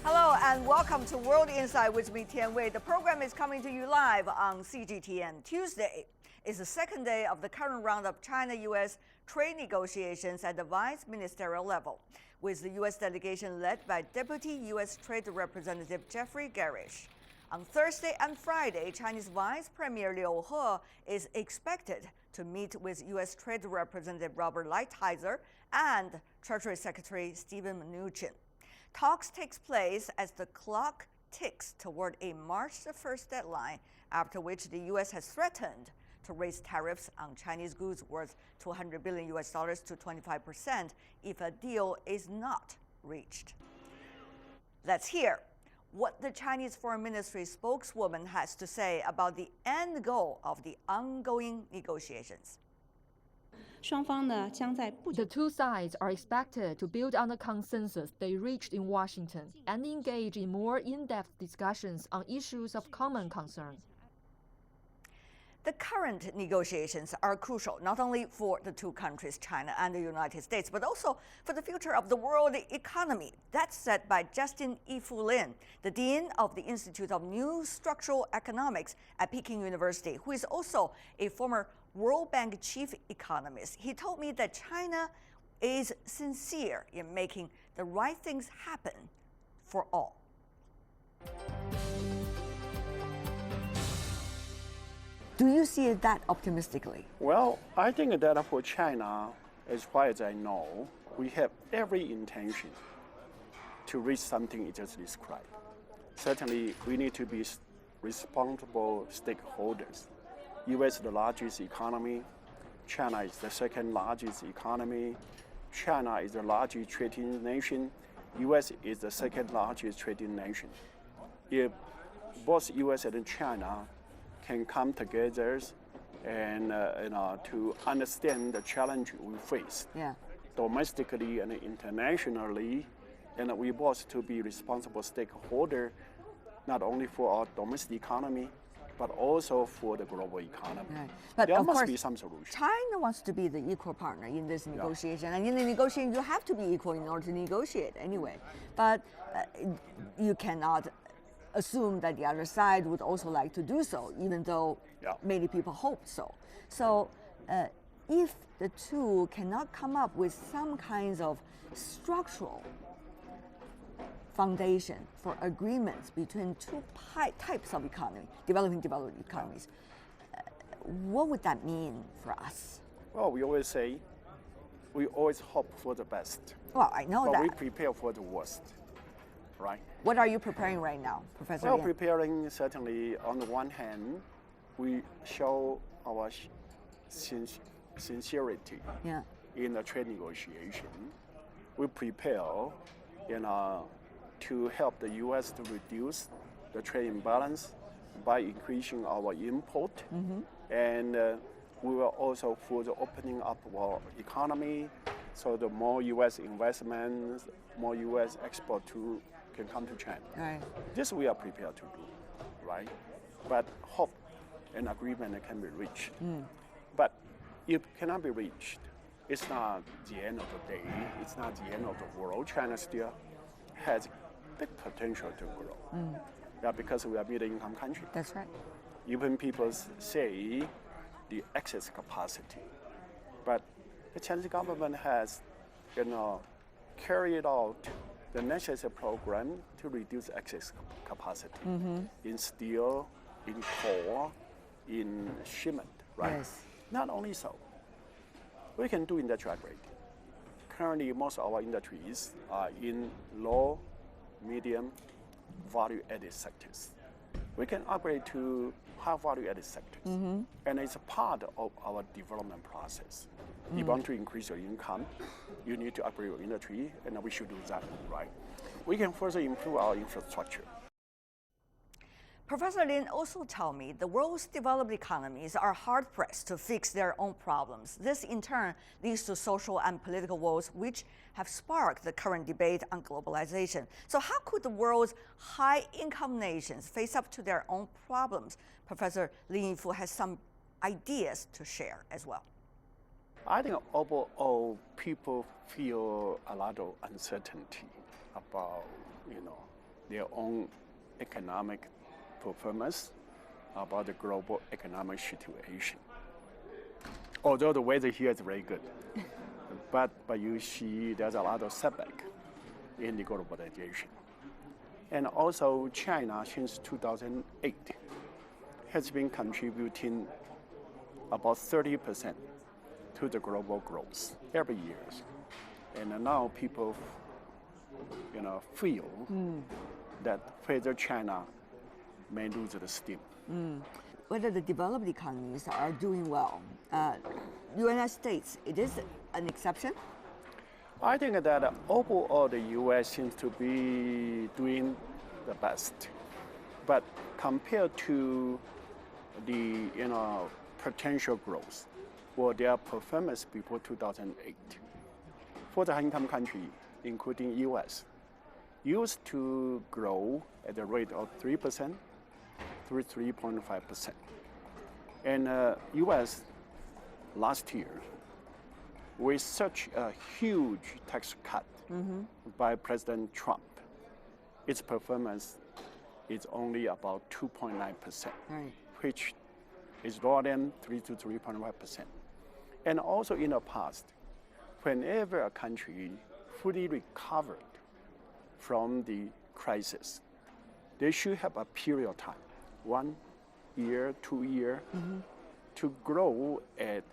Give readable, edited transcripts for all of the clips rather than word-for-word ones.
Hello and welcome to World Insight with me, Tian Wei. The program is coming to you live on CGTN. Tuesday is the second day of the current round of China-U.S. trade negotiations at the vice ministerial level, with the U.S. delegation led by Deputy U.S. Trade Representative Jeffrey Garish. On Thursday and Friday, Chinese Vice Premier Liu He is expected to meet with U.S. Trade Representative Robert Lighthizer and Treasury Secretary Steven Mnuchin. Talks takes place as the clock ticks toward a March 1st deadline, after which the U.S. has threatened to raise tariffs on Chinese goods worth $200 billion to 25% if a deal is not reached. Let's hear what the Chinese Foreign Ministry spokeswoman has to say about the end goal of the ongoing negotiations. The two sides are expected to build on the consensus they reached in Washington and engage in more in-depth discussions on issues of common concern. The current negotiations are crucial not only for the two countries, China and the United States, but also for the future of the world economy. That's said by Justin E. Fu Lin, the Dean of the Institute of New Structural Economics at Peking University, who is also a former World Bank chief economist. He told me that China is sincere in making the right things happen for all. Do you see it that optimistically? Well, I think that for China, as far as I know, we have every intention to reach something you just described. Certainly, we need to be responsible stakeholders. U.S. is the largest economy. China is the second largest economy. China is the largest trading nation. U.S. is the second largest trading nation. If both U.S. and China can come together and to understand the challenge we face domestically and internationally, and we both to be responsible stakeholder, not only for our domestic economy, but also for the global economy. Right. But there of must course, be some solution. China wants to be the equal partner in this negotiation, and in the negotiation, you have to be equal in order to negotiate anyway. But you cannot assume that the other side would also like to do so, even though many people hope so. So if the two cannot come up with some kinds of structural foundation for agreements between two types of economy, developing economies, what would that mean for us? Well, we always say, we always hope for the best. Well, I know but that. we prepare for the worst, right? What are you preparing right now, Professor? Well, preparing, certainly, on the one hand, we show our sincerity in the trade negotiation. We prepare, to help the U.S. to reduce the trade imbalance by increasing our import. And we will also further opening up our economy, so the more U.S. investments, more U.S. export can come to China. Right. This we are prepared to do, right? But hope an agreement can be reached. But if it cannot be reached, it's not the end of the day, it's not the end of the world. China still has big potential to grow. Because we are middle-income country. That's right. Even people say the excess capacity, but the Chinese government has, carried out the necessary program to reduce excess capacity in steel, in coal, in shipment, right? Yes. Not only so, we can do industrial upgrade. Currently, most of our industries are in low, medium, value-added sectors. We can upgrade to high value-added sectors, and it's a part of our development process. If you want to increase your income, you need to upgrade your industry, and we should do that, right? We can further improve our infrastructure. Professor Lin also told me the world's developed economies are hard-pressed to fix their own problems. This, in turn, leads to social and political woes, which have sparked the current debate on globalization. So how could the world's high-income nations face up to their own problems? Professor Lin Yifu has some ideas to share as well. I think overall, people feel a lot of uncertainty about, their own economic performance about the global economic situation. Although the weather here is very good, but you see there's a lot of setback in the globalization. And also China since 2008 has been contributing about 30% to the global growth every year. And now people feel that further China may lose the steam. Whether the developed economies are doing well, United States, it is an exception? I think that overall the U.S. seems to be doing the best. But compared to the potential growth or their performance before 2008, for the high-income country, including U.S., used to grow at the rate of 3% to 3.5%. And U.S. last year, with such a huge tax cut by President Trump, its performance is only about 2.9%, right, which is lower than 3 to 3.5%. And also in the past, whenever a country fully recovered from the crisis, they should have a period of time, 1 year, 2 years, to grow at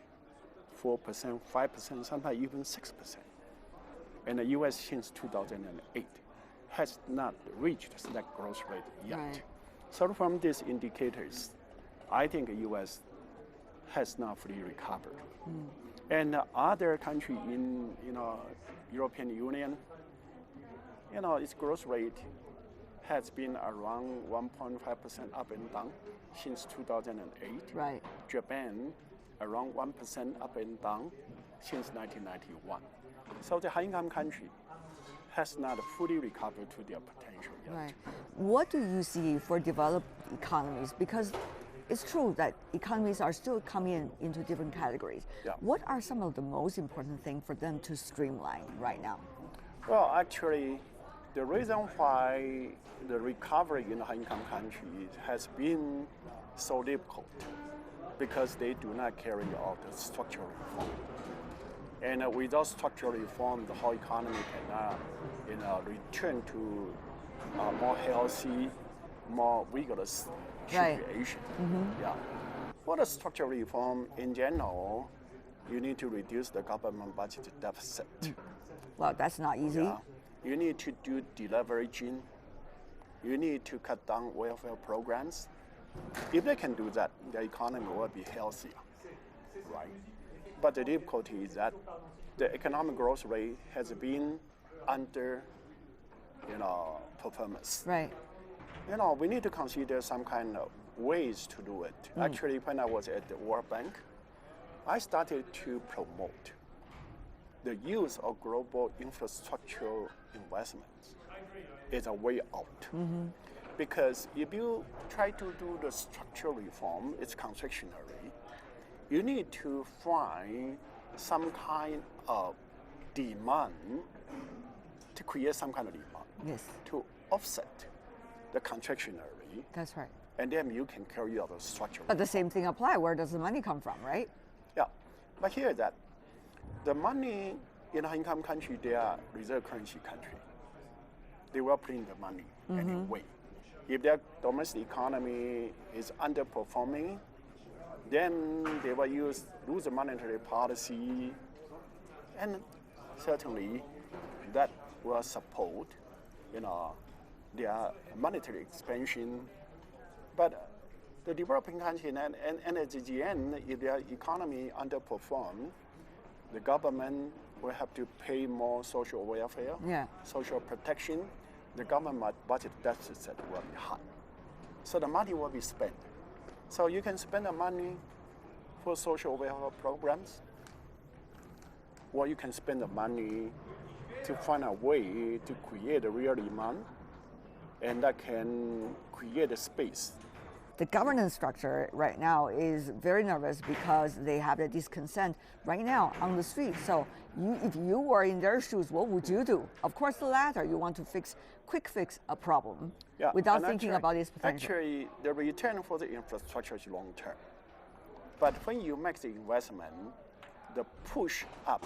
4%, 5%, sometimes even 6%. And the U.S. since 2008 has not reached that growth rate yet. Right. So from these indicators, I think the U.S. has not fully recovered. And other countries in European Union, its growth rate has been around 1.5% up and down since 2008. Right. Japan, around 1% up and down since 1991. So the high-income country has not fully recovered to their potential yet. Right. What do you see for developed economies? Because it's true that economies are still coming into different categories. Yeah. What are some of the most important things for them to streamline right now? Well, actually, the reason why the recovery in high-income countries has been so difficult because they do not carry out the structural reform. And without structural reform, the whole economy cannot return to a more healthy, more vigorous situation. Yeah. For the structural reform in general, you need to reduce the government budget deficit. Well, that's not easy. Yeah. You need to do deleveraging. You need to cut down welfare programs. If they can do that, the economy will be healthier, right? But the difficulty is that the economic growth rate has been under, performance. Right. We need to consider some kind of ways to do it. Actually, when I was at the World Bank, I started to promote the use of global infrastructure investments is a way out. Because if you try to do the structural reform, it's contractionary. You need to find some kind of demand to create some kind of demand. Yes. To offset the contractionary, That's right. and then you can carry out the structural. But the same thing applies. Where does the money come from, right? Yeah, but here that the money in high-income country, they are reserve currency country. They will print the money anyway. If their domestic economy is underperforming, then they will lose the monetary policy, and certainly that will support, their monetary expansion. But the developing country and at the end, if their economy underperform, the government will have to pay more social welfare, social protection. The government budget deficit will be high. So the money will be spent. So you can spend the money for social welfare programs, or you can spend the money to find a way to create a real demand, and that can create a space the governance structure right now is very nervous because they have a discontent right now on the street. So if you were in their shoes, what would you do? Of course, the latter. You want to quick fix a problem without thinking about its potential. Actually, the return for the infrastructure is long term. But when you make the investment, the push up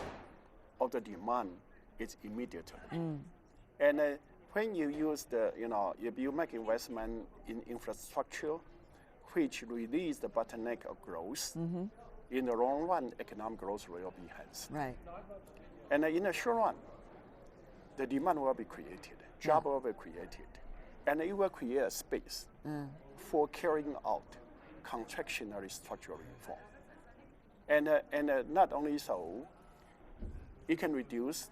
of the demand is immediately. And when you use if you make investment in infrastructure, which release the bottleneck of growth, in the long run, economic growth will be enhanced. Right. And in the short run, the demand will be created, job will be created, and it will create a space for carrying out contractionary structural reform. And not only so, it can reduce.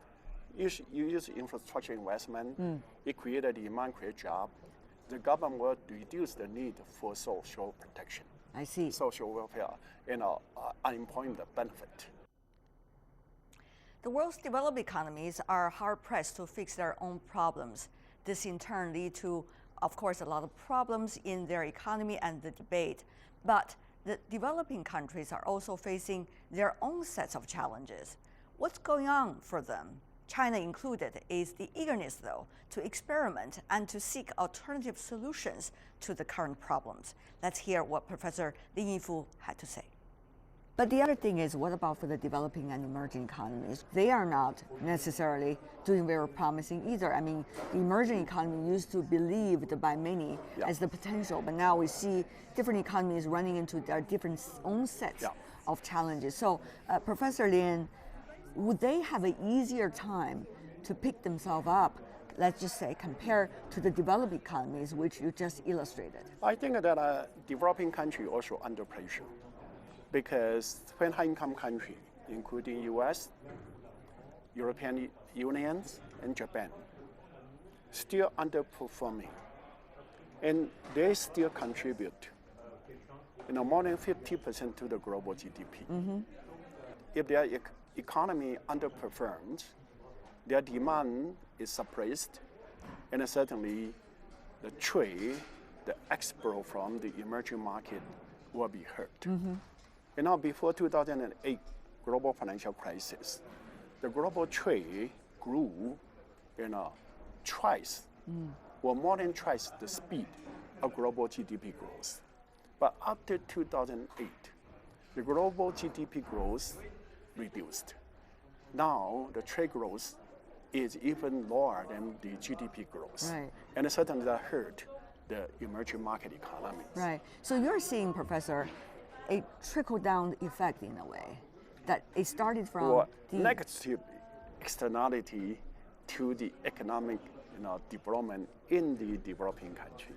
You use infrastructure investment. It creates a demand, create job. The government will reduce the need for social protection. I see. Social welfare, unemployment benefit. The world's developed economies are hard-pressed to fix their own problems. This in turn leads to, of course, a lot of problems in their economy and the debate. But the developing countries are also facing their own sets of challenges. What's going on for them? China included, is the eagerness, though, to experiment and to seek alternative solutions to the current problems. Let's hear what Professor Lin Yifu had to say. But the other thing is, what about for the developing and emerging economies? They are not necessarily doing very promising either. I mean, the emerging economy used to be believed by many as the potential, but now we see different economies running into their different own sets of challenges. So, Professor Lin, would they have an easier time to pick themselves up, let's just say, compared to the developed economies, which you just illustrated? I think that a developing country also under pressure, because when high-income countries, including U.S., European Union, and Japan, still underperforming, and they still contribute, more than 50% to the global GDP. If their economy underperforms, their demand is suppressed, and certainly the trade, the export from the emerging market will be hurt. Now, before 2008 global financial crisis, the global trade grew, twice, or more than twice the speed of global GDP growth. But after 2008, the global GDP growth reduced. Now, the trade growth is even lower than the GDP growth. Right. And certainly that hurt the emerging market economies. Right. So you're seeing, Professor, a trickle-down effect in a way, that it started from or the negative externality to the economic development in the developing country.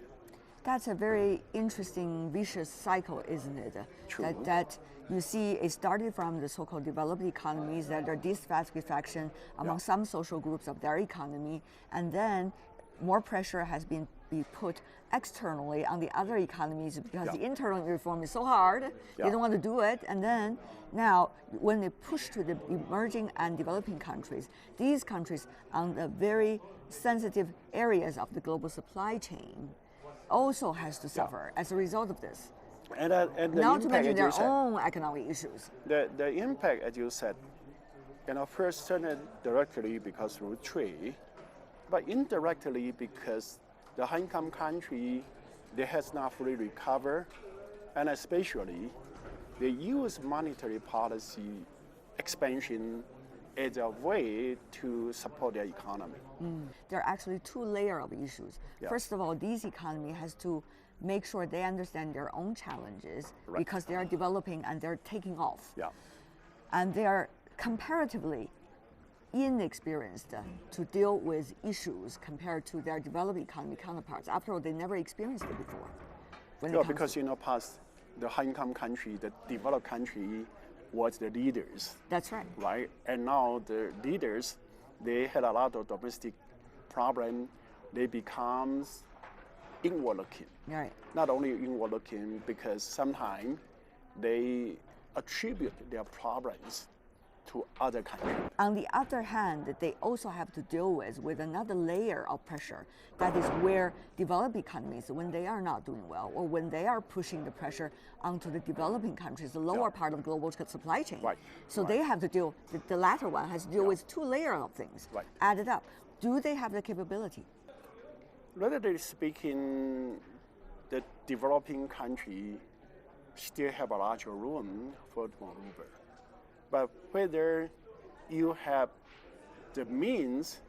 That's a very interesting vicious cycle, isn't it? True. That you see it started from the so-called developed economies, that are dissatisfaction among some social groups of their economy, and then more pressure has been put externally on the other economies because the internal reform is so hard, they don't want to do it. And then now, when they push to the emerging and developing countries, these countries on the very sensitive areas of the global supply chain also has to suffer as a result of this. And the Not to impact, mention as their you said, own economic issues. The impact, as you said, first certainly directly because through trade, but indirectly because the high-income country, they has not fully recovered, and especially they use monetary policy expansion as a way to support their economy. There are actually two layers of issues. First of all, these economy has to make sure they understand their own challenges because they are developing and they're taking off. And they are comparatively inexperienced to deal with issues compared to their developed economy counterparts. After all, they never experienced it before. Because past the high-income country, the developed country was the leaders. That's right. Right, and now the leaders, they had a lot of domestic problem. They become inward-looking. Right. Not only inward-looking, because sometimes they attribute their problems to other countries. On the other hand, they also have to deal with another layer of pressure. That is where developed economies, when they are not doing well, or when they are pushing the pressure onto the developing countries, the lower part of global supply chain. Right. So Right. they have to deal, the latter one has to deal with two layers of things, Right. added up. Do they have the capability? Relatively speaking, the developing country still have a larger room for maneuver. But whether you have the means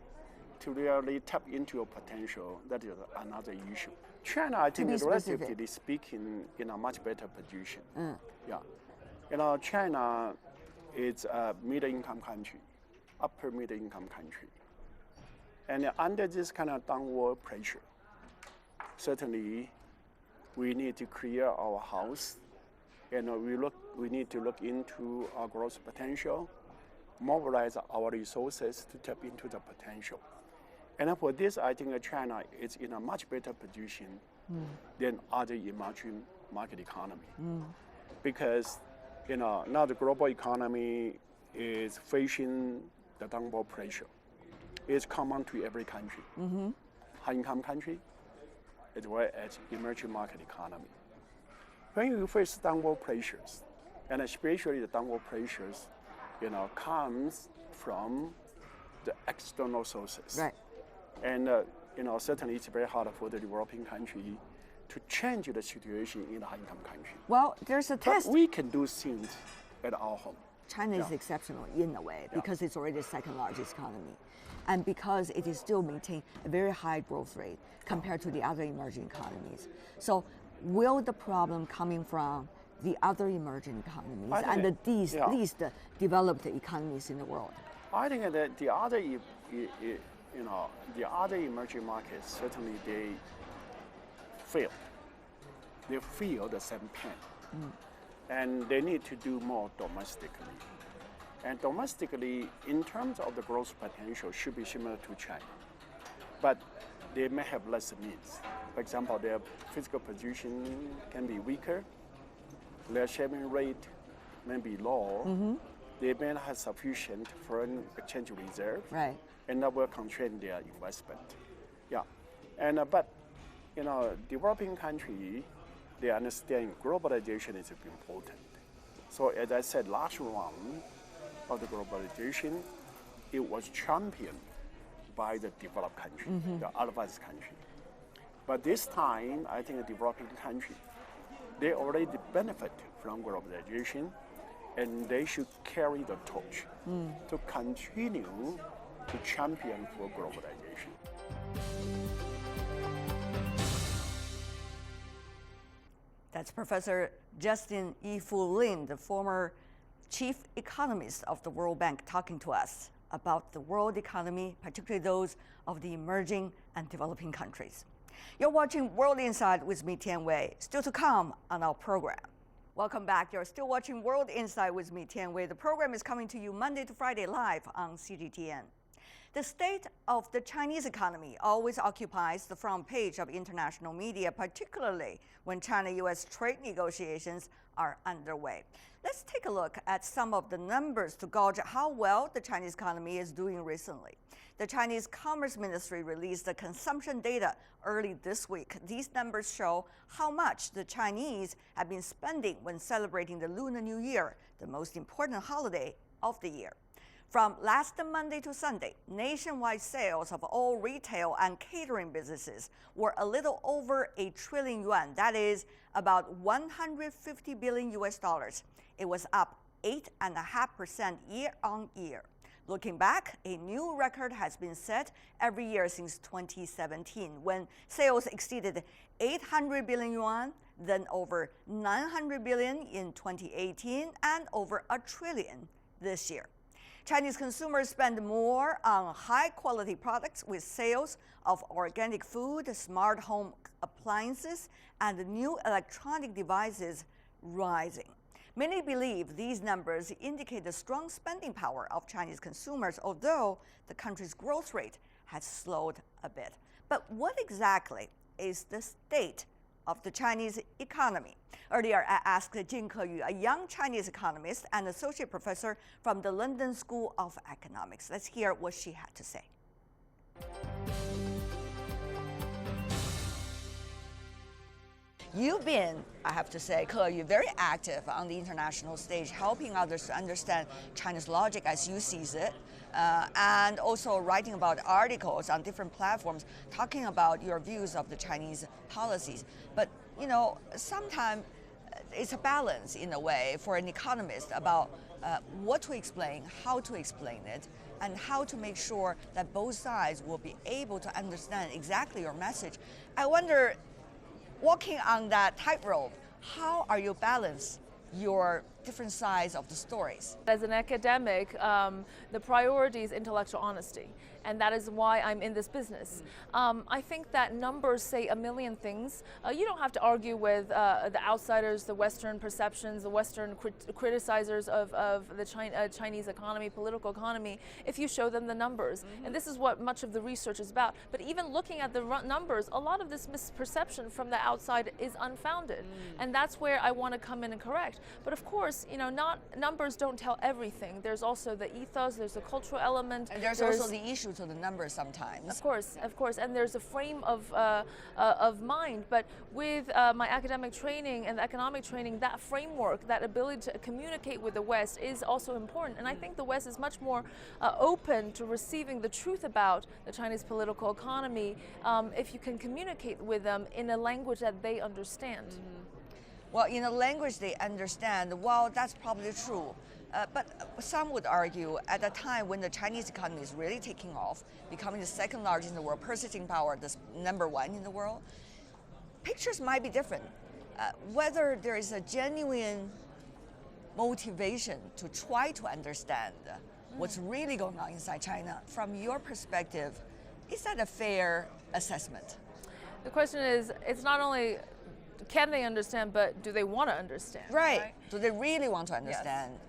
to really tap into your potential, that is another issue. China, I think, be is specific. relatively speaking, in a much better position. Yeah. China is a middle-income country, upper middle-income country. And under this kind of downward pressure, certainly we need to clear our house, and we need to look into our growth potential, mobilize our resources to tap into the potential. And for this, I think China is in a much better position than other emerging market economy. Because now the global economy is facing the downward pressure. It's common to every country, high-income country, as well as emerging market economy. When you face downward pressures, and especially the downward pressures, comes from the external sources. Right. And certainly it's very hard for the developing country to change the situation in the high-income country. Well, there's a But test. we can do things at our home. China is Yeah. exceptional in a way because it's already the second largest economy. And because it is still maintaining a very high growth rate compared to the other emerging economies. So will the problem coming from the other emerging economies I think and the yeah. least developed economies in the world? I think that the other, the other emerging markets, certainly they fail. They feel the same pain. And they need to do more domestically. And domestically, in terms of the growth potential, should be similar to China. But they may have less means. For example, their fiscal position can be weaker. Their saving rate may be low. They may not have sufficient foreign exchange reserve. Right. And that will constrain their investment. Yeah. And but developing country, they understand globalization is important. So as I said, last round of the globalization, it was championed by the developed country, the advanced country. But this time, I think the developing country, they already benefit from globalization, and they should carry the torch to continue to champion for globalization. That's Professor Justin E-Fu Lin, the former chief economist of the World Bank, talking to us about the world economy, particularly those of the emerging and developing countries. You're watching World Insight with me, Tian Wei. Still to come on our program. Welcome back. You're still watching World Insight with me, Tian Wei. The program is coming to you Monday to Friday live on CGTN. The state of the Chinese economy always occupies the front page of international media, particularly when China-U.S. trade negotiations are underway. Let's take a look at some of the numbers to gauge how well the Chinese economy is doing recently. The Chinese Commerce Ministry released the consumption data early this week. These numbers show how much the Chinese have been spending when celebrating the Lunar New Year, the most important holiday of the year. From last Monday to Sunday, nationwide sales of all retail and catering businesses were a little over $1 trillion. That is about 150 billion US dollars. It was up 8.5% year on year. Looking back, a new record has been set every year since 2017, when sales exceeded 800 billion yuan, then over 900 billion in 2018, and over $1 trillion this year. Chinese consumers spend more on high-quality products, with sales of organic food, smart home appliances, and new electronic devices rising. Many believe these numbers indicate the strong spending power of Chinese consumers, although the country's growth rate has slowed a bit. But what exactly is the state of the Chinese economy? Earlier, I asked Jin Keyu, a young Chinese economist and associate professor from the London School of Economics. Let's hear what she had to say. You've been, I have to say, Keyu, very active on the international stage, helping others to understand China's logic as you see it, and also writing about articles on different platforms, talking about your views of the Chinese policies. But, you know, sometimes it's a balance in a way for an economist about what to explain, how to explain it, and how to make sure that both sides will be able to understand exactly your message. I wonder, walking on that tightrope, how are you balance your different sides of the stories? As an academic, the priority is intellectual honesty, and that is why I'm in this business. I think that numbers say a million things. You don't have to argue with the outsiders, the Western perceptions, the Western criticizers of the Chinese economy, political economy, if you show them the numbers. And this is what much of the research is about. But even looking at the numbers, a lot of this misperception from the outside is unfounded. And that's where I want to come in and correct. But of course, you know, numbers don't tell everything. There's also the ethos, there's the cultural element. And there's also the issue to the numbers sometimes. Of course, and there's a frame of mind. But with my academic training and economic training, that framework, that ability to communicate with the West is also important. And I think the West is much more open to receiving the truth about the Chinese political economy if you can communicate with them in a language that they understand. Well, in a language they understand, well, that's probably true. But some would argue at a time when the Chinese economy is really taking off, becoming the second largest in the world, purchasing power, the number one in the world, pictures might be different. Whether there is a genuine motivation to try to understand what's really going on inside China, from your perspective, is that a fair assessment? The question is, it's not only can they understand, but do they want to understand? Right. Do they really want to understand? Yes.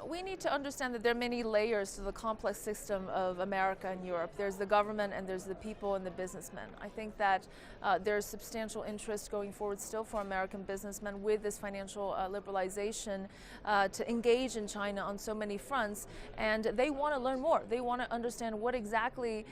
We need to understand that there are many layers to the complex system of America and Europe. There's the government and there's the people and the businessmen. I think that there's substantial interest going forward still for American businessmen with this financial liberalization to engage in China on so many fronts, and they want to learn more. They want to understand what exactly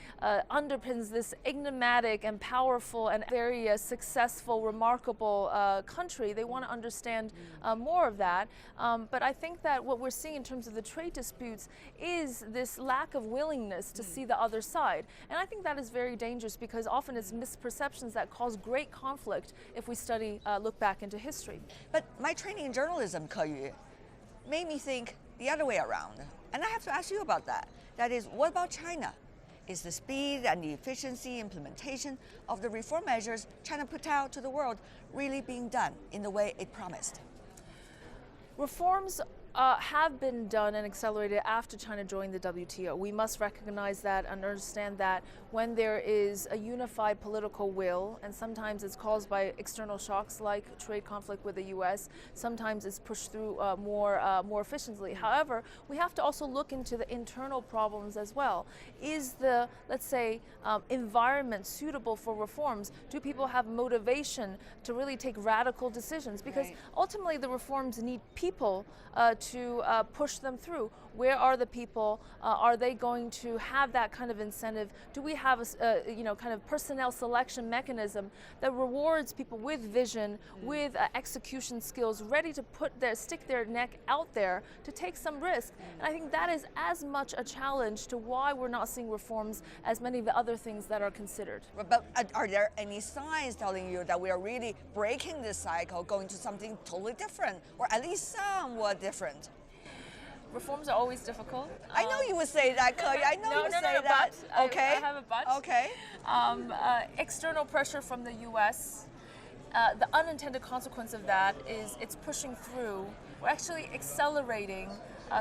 underpins this enigmatic and powerful and very successful, remarkable country. They want to understand more of that, but I think that what we're seeing in terms of the trade disputes is this lack of willingness to see the other side. And I think that is very dangerous because often it's misperceptions that cause great conflict if we look back into history. But my training in journalism, Keyu, made me think the other way around. And I have to ask you about that. That is, what about China? Is the speed and the efficiency implementation of the reform measures China put out to the world really being done in the way it promised? Reforms have been done and accelerated after China joined the WTO. We must recognize that and understand that when there is a unified political will, and sometimes it's caused by external shocks like trade conflict with the U.S., sometimes it's pushed through more efficiently. However, we have to also look into the internal problems as well. Is the, let's say, environment suitable for reforms? Do people have motivation to really take radical decisions? Because ultimately the reforms need people to push them through. Where are the people? Are they going to have that kind of incentive? Do we have a kind of personnel selection mechanism that rewards people with vision, with execution skills, ready to stick their neck out there to take some risk? And I think that is as much a challenge to why we're not seeing reforms as many of the other things that are considered. But are there any signs telling you that we are really breaking this cycle, going to something totally different, or at least somewhat different? Reforms are always difficult. I know you would say that, Keyu. I know you would say that. But okay. I have a but. Okay. External pressure from the U.S. The unintended consequence of that is it's pushing through. We're actually accelerating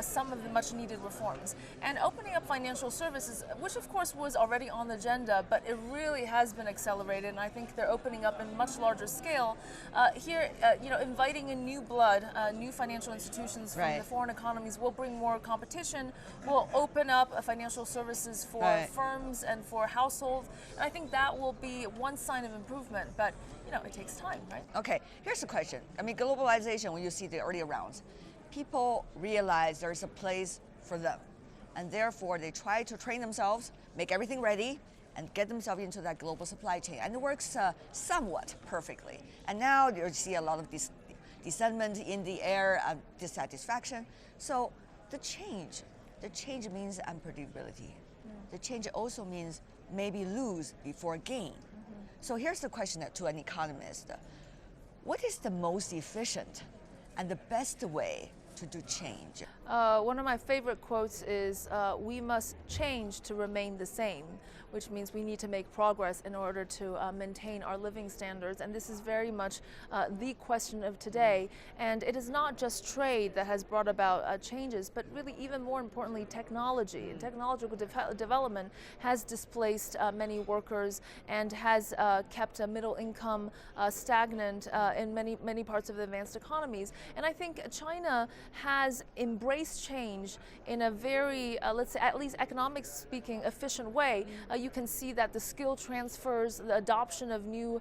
some of the much needed reforms. And opening up financial services, which of course was already on the agenda, but it really has been accelerated, and I think they're opening up in much larger scale. Here, inviting in new blood, new financial institutions from Right. the foreign economies will bring more competition, will open up financial services for Right. firms and for households. And I think that will be one sign of improvement, but it takes time, right? Okay, here's the question. I mean, globalization, when you see the earlier rounds, people realize there's a place for them. And therefore, they try to train themselves, make everything ready, and get themselves into that global supply chain. And it works somewhat perfectly. And now you see a lot of dissentment in the air, dissatisfaction. So the change means unpredictability. The change also means maybe lose before gain. So here's the question to an economist. What is the most efficient and the best way to do change? One of my favorite quotes is, we must change to remain the same, which means we need to make progress in order to maintain our living standards. And this is very much the question of today. And it is not just trade that has brought about changes, but really even more importantly, technology. And technological development has displaced many workers and has kept a middle income stagnant in many parts of the advanced economies. And I think China has embraced change in a very, let's say, at least economics speaking, efficient way. You can see that the skill transfers, the adoption of new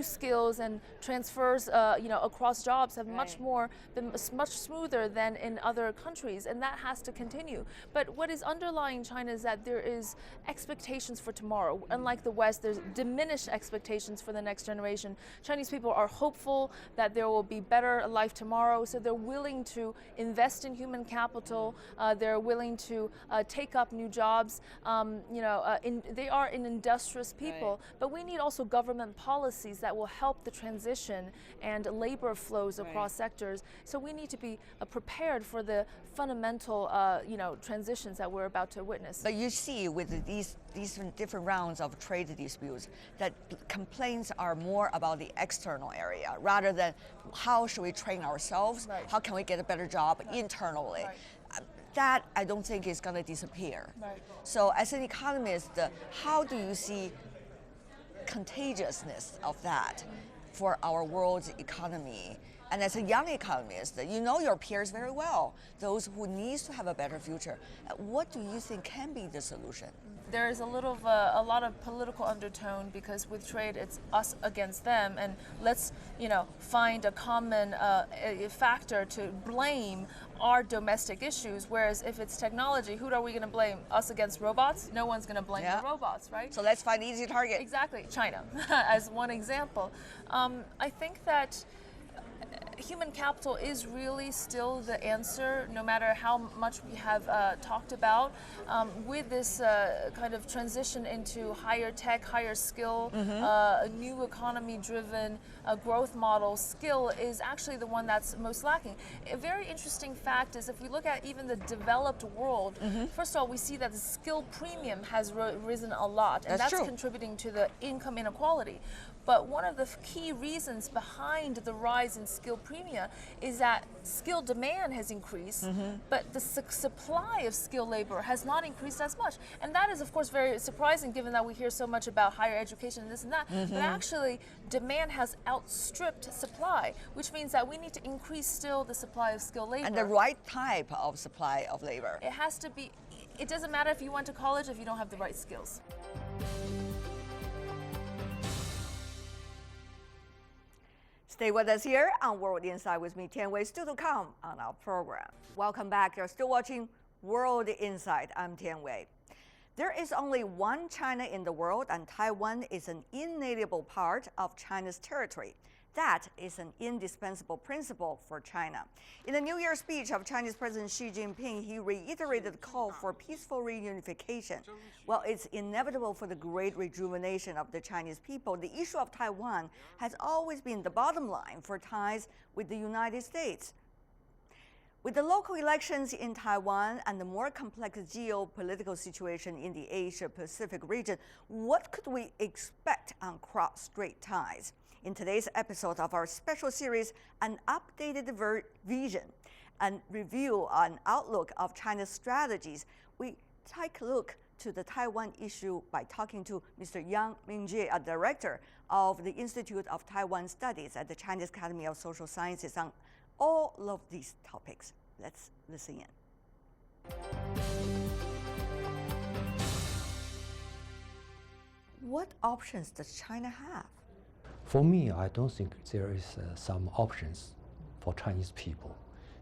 skills and transfers, across jobs have been much smoother than in other countries, and that has to continue. But what is underlying China is that there is expectations for tomorrow. Unlike the West, there's diminished expectations for the next generation. Chinese people are hopeful that there will be better life tomorrow, so they're willing to invest in human capital. They're willing to take up new jobs. They are an industrious people, Right. but we need also government policies that will help the transition and labor flows across sectors. So we need to be prepared for the fundamental, transitions that we're about to witness. But you see with these different rounds of trade disputes that complaints are more about the external area rather than how should we train ourselves, Right. how can we get a better job internally. Right. That I don't think is going to disappear. Right. So as an economist, how do you see contagiousness of that for our world's economy? And as a young economist, you know your peers very well, those who need to have a better future. What do you think can be the solution? There is a lot of political undertone because with trade it's us against them, and let's find a common factor to blame our domestic issues. Whereas if it's technology, who are we going to blame? Us against robots? No one's going to blame the robots, right? So let's find an easy target. Exactly, China as one example. I think that human capital is really still the answer, no matter how much we have talked about. With this kind of transition into higher tech, higher skill, a new economy-driven growth model, skill is actually the one that's most lacking. A very interesting fact is if we look at even the developed world, first of all, we see that the skill premium has risen a lot, and that's true. contributing to the income inequality. But one of the key reasons behind the rise in skill premia is that skill demand has increased, but the supply of skilled labor has not increased as much. And that is, of course, very surprising given that we hear so much about higher education and this and that. But actually, demand has outstripped supply, which means that we need to increase still the supply of skilled labor. And the right type of supply of labor. It has to be, it doesn't matter if you went to college if you don't have the right skills. Stay with us here on World Insight with me, Tian Wei. Still to come on our program. Welcome back. You're still watching World Insight. I'm Tian Wei. There is only one China in the world, and Taiwan is an inalienable part of China's territory. That is an indispensable principle for China. In the New Year speech of Chinese President Xi Jinping, he reiterated the call for peaceful reunification. While it's inevitable for the great rejuvenation of the Chinese people, the issue of Taiwan has always been the bottom line for ties with the United States. With the local elections in Taiwan and the more complex geopolitical situation in the Asia-Pacific region, what could we expect on cross-strait ties? In today's episode of our special series, An Updated Vision, and review an outlook of China's strategies, we take a look to the Taiwan issue by talking to Mr. Yang Mingjie, a director of the Institute of Taiwan Studies at the Chinese Academy of Social Sciences, on all of these topics. Let's listen in. What options does China have? For me, I don't think there is some options for Chinese people,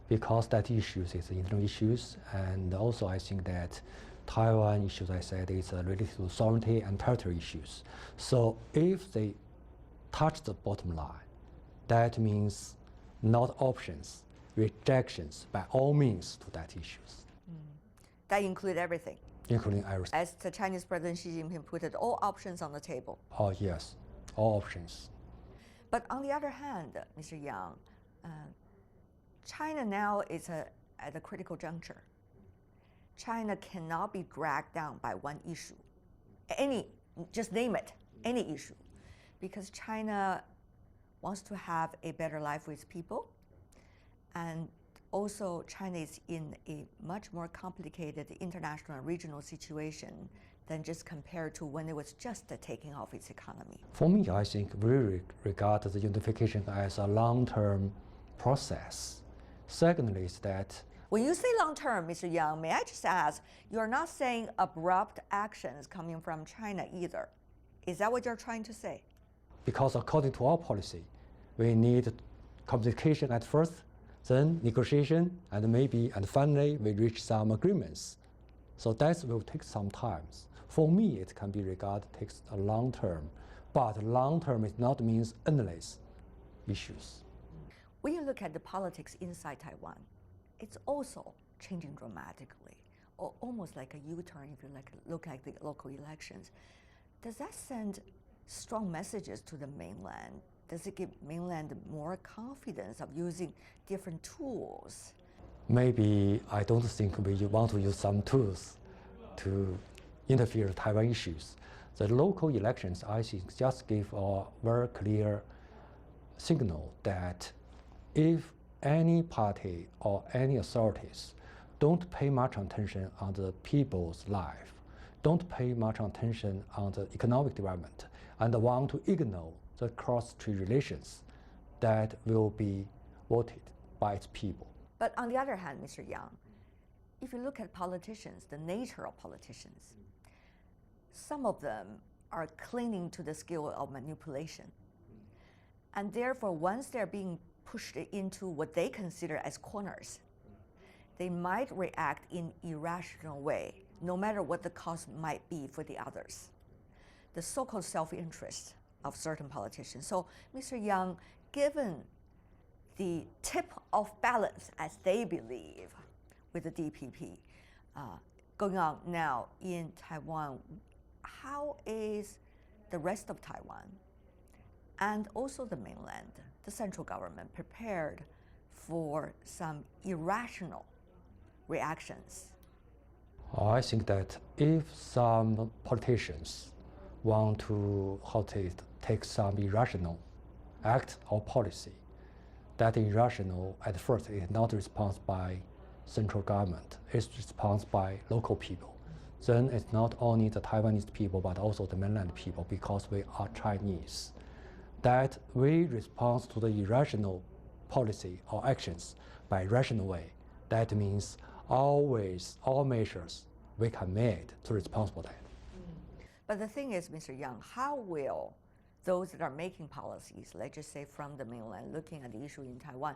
because that issues is internal issues, and also I think that Taiwan issues, I said, is related to sovereignty and territory issues. So if they touch the bottom line, that means not options, rejections by all means to that issues. That includes everything. Including everything. As the Chinese President Xi Jinping put it, all options on the table. Oh yes, all options. But on the other hand, Mr. Yang, China now is at a critical juncture. China cannot be dragged down by one issue. Just name it, any issue. Because China wants to have a better life with people. And also, China is in a much more complicated international and regional situation than just compared to when it was just taking off its economy. For me, I think we regard the unification as a long-term process. Secondly is that when you say long-term, Mr. Yang, may I just ask, you're not saying abrupt actions coming from China either. Is that what you're trying to say? Because according to our policy, we need communication at first, then negotiation, and finally we reach some agreements. So that will take some time. For me, it can be regarded takes a long term, but long term it not means endless issues. When you look at the politics inside Taiwan, it's also changing dramatically, or almost like a U-turn if you look at the local elections. Does that send strong messages to the mainland? Does it give mainland more confidence of using different tools? Maybe I don't think we want to use some tools to interfere with Taiwan issues. The local elections, I think, just give a very clear signal that if any party or any authorities don't pay much attention on the people's life, don't pay much attention on the economic development, and want to ignore the cross-strait relations, that will be voted by its people. But on the other hand, Mr. Yang, if you look at politicians, the nature of politicians, some of them are clinging to the skill of manipulation. And therefore, once they're being pushed into what they consider as corners, they might react in irrational way, no matter what the cost might be for the others. The so-called self-interest of certain politicians. So, Mr. Yang, given the tip of balance, as they believe, with the DPP going on now in Taiwan, how is the rest of Taiwan and also the mainland, the central government, prepared for some irrational reactions? I think that if some politicians want to take some irrational act or policy, that irrational at first is not responsible by central government, it's responsible by local people. Then it's not only the Taiwanese people but also the mainland people, because we are Chinese. That we respond to the irrational policy or actions by rational way. That means always all measures we can make to respond for that. But the thing is, Mr. Yang, how will those that are making policies, let's just say from the mainland, looking at the issue in Taiwan,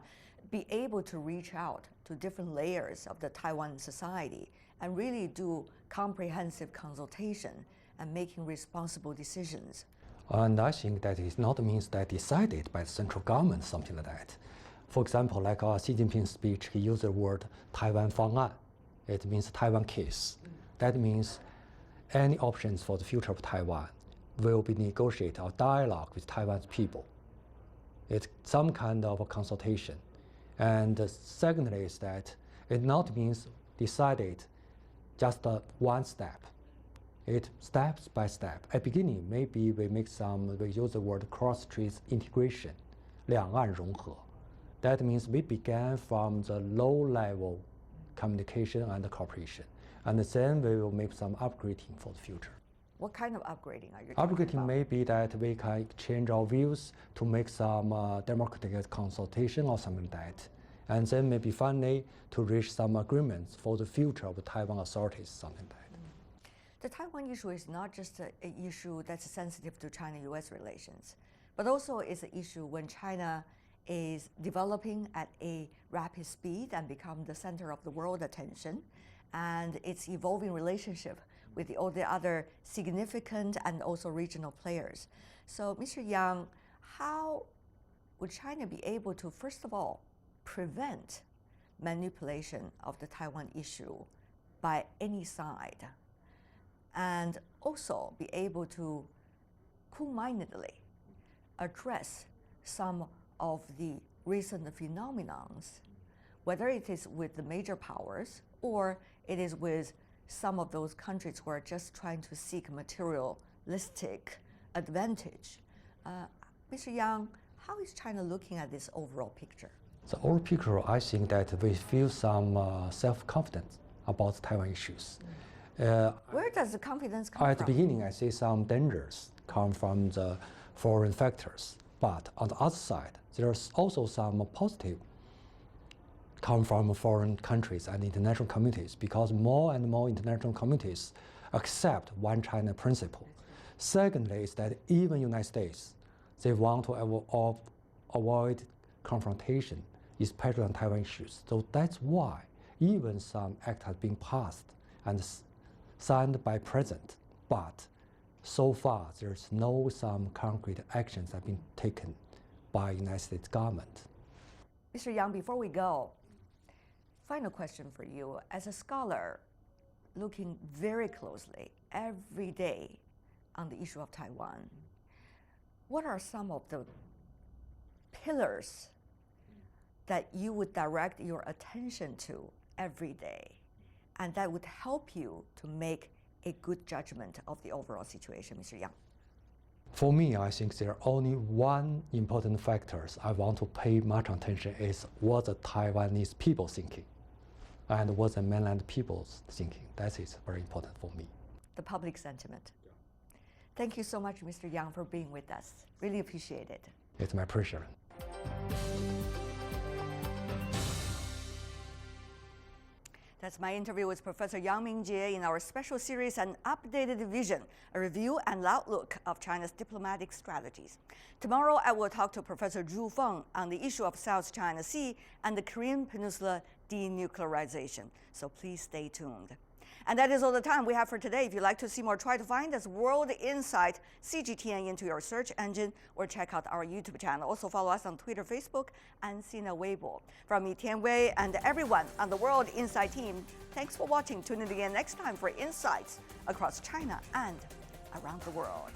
be able to reach out to different layers of the Taiwan society and really do comprehensive consultation and making responsible decisions? And I think that it not means that decided by the central government, something like that. For example, like Xi Jinping's speech, he used the word Taiwan 方案. It means Taiwan case. That means any options for the future of Taiwan will be negotiated or dialogue with Taiwan's people. It's some kind of a consultation. And secondly is that it not means decided just one step. It steps by step. At beginning, maybe we use the word cross-strait integration, 两岸融合. That means we began from the low-level communication and cooperation, and then we will make some upgrading for the future. What kind of upgrading are you talking Upgrading about? may be that we can exchange our views to make some democratic consultation or something like that. And then maybe finally to reach some agreements for the future of the Taiwan authorities, something like that. The Taiwan issue is not just an issue that's sensitive to China-U.S. relations, but also is an issue when China is developing at a rapid speed and become the center of the world attention, and its evolving relationship with all the other significant and also regional players. So, Mr. Yang, how would China be able to, first of all, prevent manipulation of the Taiwan issue by any side, and also be able to cool-mindedly address some of the recent phenomenons, whether it is with the major powers or it is with some of those countries who are just trying to seek materialistic advantage. Mr. Yang, how is China looking at this overall picture? The overall picture, I think that we feel some self-confidence about Taiwan issues. Where does the confidence come At from? the beginning, I see some dangers come from the foreign factors, but on the other side, there's also some positive come from foreign countries and international communities, because more and more international communities accept one China principle. Secondly, is that even United States, they want to avoid confrontation, especially on Taiwan issues. So that's why even some act has been passed and signed by President, but so far there's no some concrete actions have been taken by United States government. Mr. Yang, before we go, final question for you. As a scholar looking very closely every day on the issue of Taiwan, what are some of the pillars that you would direct your attention to every day, and that would help you to make a good judgment of the overall situation, Mr. Yang? For me, I think there are only one important factors I want to pay much attention is what the Taiwanese people thinking and what the mainland people's thinking. That is very important for me. The public sentiment. Thank you so much, Mr. Yang, for being with us. Really appreciate it. It's my pleasure. That's my interview with Professor Yang Mingjie in our special series, An Updated Vision, a review and outlook of China's diplomatic strategies. Tomorrow, I will talk to Professor Zhu Feng on the issue of South China Sea and the Korean Peninsula denuclearization. So please stay tuned. And that is all the time we have for today. If you'd like to see more, try to find us World Insight CGTN into your search engine or check out our YouTube channel. Also follow us on Twitter, Facebook, and Sina Weibo. From me, Tian Wei, and everyone on the World Insight team, thanks for watching. Tune in again next time for insights across China and around the world.